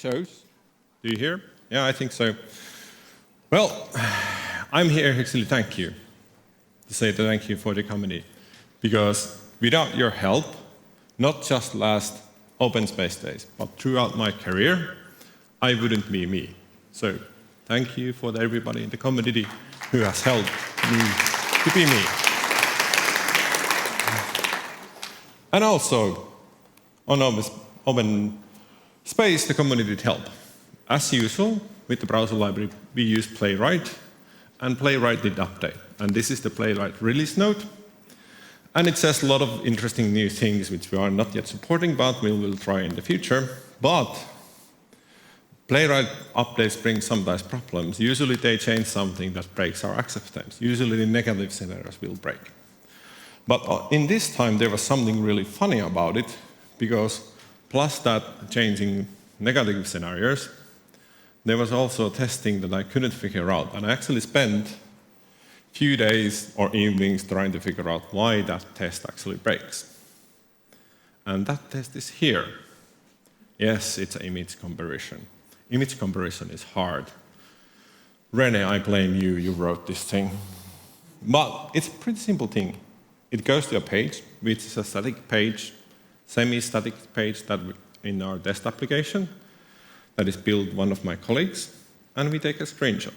shows. Do you hear? Yeah, I think so. Well, I'm here actually thank you, to say thank you for the community. Because without your help, not just last Open Space Days, but throughout my career, I wouldn't be me. So thank you for everybody in the community who has helped me to be me. And also, on Open Space, the community did help. As usual, with the browser library, we used Playwright, and Playwright did update. And this is the Playwright release note. And it says a lot of interesting new things which we are not yet supporting, but we will try in the future. But Playwright updates bring sometimes problems. Usually they change something that breaks our acceptance. Usually the negative scenarios will break. But in this time, there was something really funny about it, because plus that changing negative scenarios, there was also testing that I couldn't figure out. And I actually spent a few days or evenings trying to figure out why that test actually breaks. And that test is here. Yes, it's an image comparison. Image comparison is hard. Rene, I blame you, you wrote this thing. But it's a pretty simple thing. It goes to a page, which is a static page, semi-static page that in our test application that is built one of my colleagues, and we take a screenshot.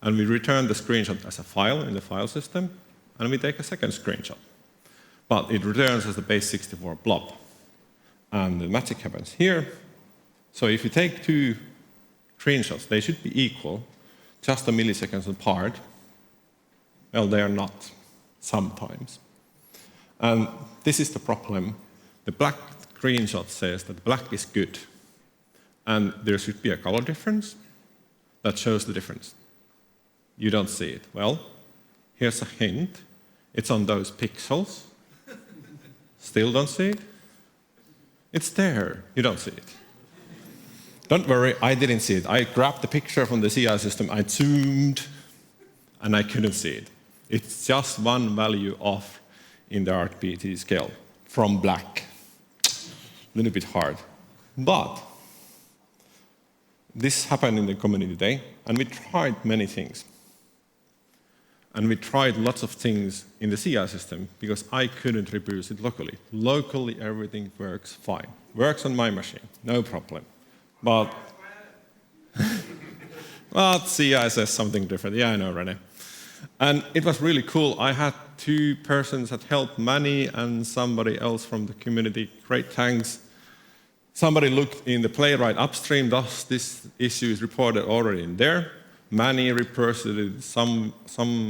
And we return the screenshot as a file in the file system, and we take a second screenshot. But it returns as a base64 blob. And the magic happens here. So if you take two screenshots, they should be equal, just a milliseconds apart. Well, they are not, sometimes. And this is the problem. The black screenshot says that black is good. And there should be a color difference that shows the difference. You don't see it. Well, here's a hint. It's on those pixels. Still don't see it? It's there. You don't see it. Don't worry, I didn't see it. I grabbed the picture from the CI system, I zoomed, and I couldn't see it. It's just one value off in the RGB scale from black. A little bit hard. But this happened in the community today, and we tried many things. And we tried lots of things in the CI system because I couldn't reproduce it locally. Locally, everything works fine. Works on my machine, no problem. But CI says something different. Yeah, I know, Rene. And it was really cool. I had two persons that helped Manny and somebody else from the community. Great thanks. Somebody looked in the Playwright upstream, thus this issue is reported already in there. Manny reported some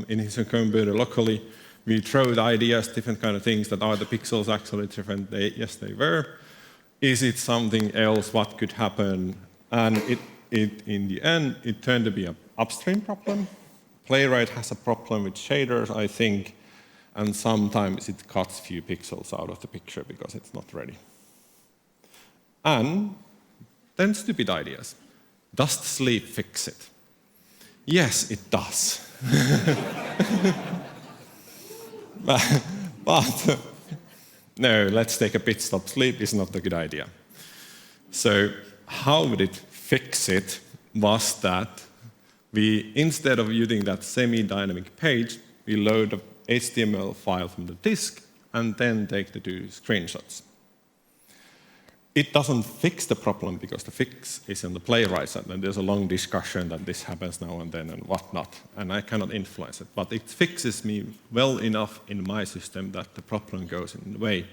in his computer locally. We threw the ideas, different kind of things, that are the pixels actually different? Yes, they were. Is it something else? What could happen? And in the end, it turned to be an upstream problem. Playwright has a problem with shaders, I think, and sometimes it cuts a few pixels out of the picture because it's not ready. And then stupid ideas. Does the sleep fix it? Yes, it does. but no, let's take a pit stop. Sleep is not a good idea. So how would it fix it was that we, instead of using that semi-dynamic page, we load an HTML file from the disk and then take the two screenshots. It doesn't fix the problem because the fix is in the Playwright side, and there's a long discussion that this happens now and then and whatnot, and I cannot influence it. But it fixes me well enough in my system that the problem goes in the way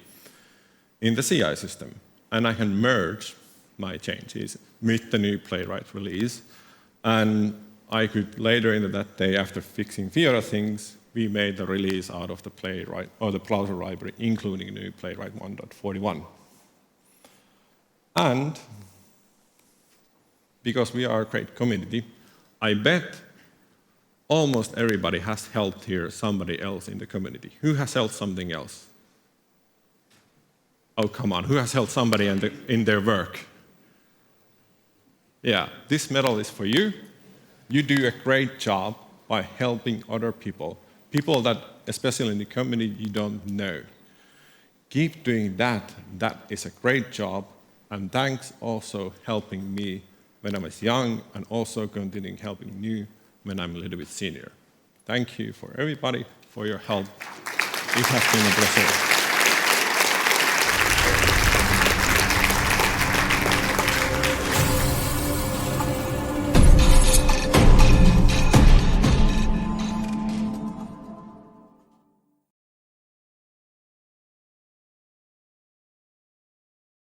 in the CI system, and I can merge my changes with the new Playwright release, and I could later in that day, after fixing few other things, we made the release out of the Playwright or the browser library, including new Playwright 1.41. And because we are a great community, I bet almost everybody has helped here somebody else in the community. Who has helped something else? Oh, come on. Who has helped somebody in their work? Yeah, this medal is for you. You do a great job by helping other people. People that, especially in the community, you don't know. Keep doing that. That is a great job. And thanks also helping me when I was young and also continuing helping you when I'm a little bit senior. Thank you for everybody for your help. It has been a pleasure.